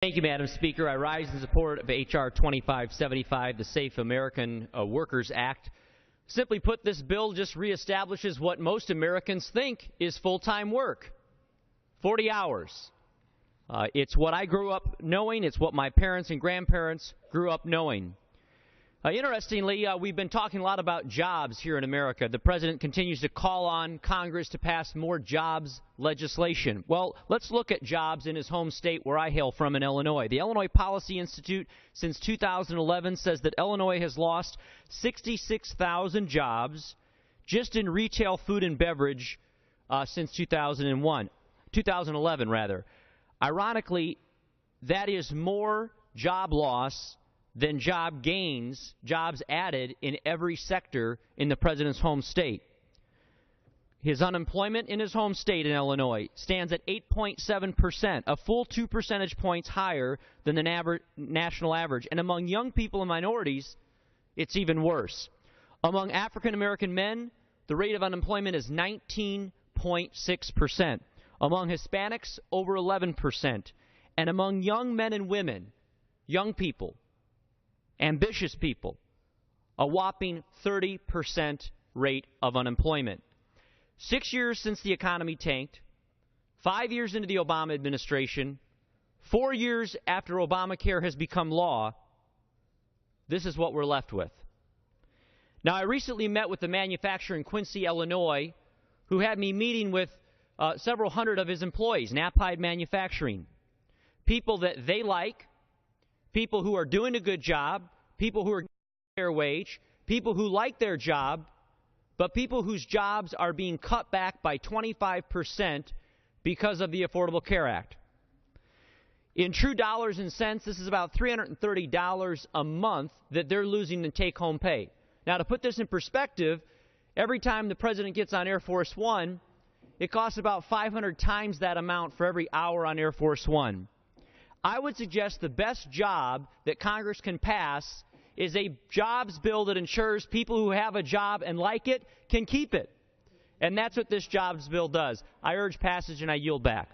Thank you, Madam Speaker. I rise in support of H.R. 2575, the Safe American Workers Act. Simply put, this bill just reestablishes what most Americans think is full-time work, 40 hours. It's what I grew up knowing. It's what my parents and grandparents grew up knowing. Interestingly, we've been talking a lot about jobs here in America. The President continues to call on Congress to pass more jobs legislation. Well, let's look at jobs in his home state where I hail from in Illinois. The Illinois Policy Institute since 2011 says that Illinois has lost 66,000 jobs just in retail food and beverage since 2011 rather. Ironically, that is more job loss than job gains, jobs added in every sector in the President's home state. His unemployment in his home state in Illinois stands at 8.7%, a full 2 percentage points higher than the national average. And among young people and minorities, it's even worse. Among African American men, the rate of unemployment is 19.6%. Among Hispanics, over 11%. And among young men and women, young people, ambitious people, a whopping 30% rate of unemployment. 6 years since the economy tanked, 5 years into the Obama administration, 4 years after Obamacare has become law, this is what we're left with. Now, I recently met with a manufacturer in Quincy, Illinois, who had me meeting with several hundred of his employees, Knapheide Manufacturing, people that they like, people who are doing a good job, people who are getting a fair wage, people who like their job, but people whose jobs are being cut back by 25% because of the Affordable Care Act. In true dollars and cents, this is about $330 a month that they're losing in take-home pay. Now, to put this in perspective, every time the President gets on Air Force One, it costs about 500 times that amount for every hour on Air Force One. I would suggest the best job that Congress can pass is a jobs bill that ensures people who have a job and like it can keep it. And that's what this jobs bill does. I urge passage and I yield back.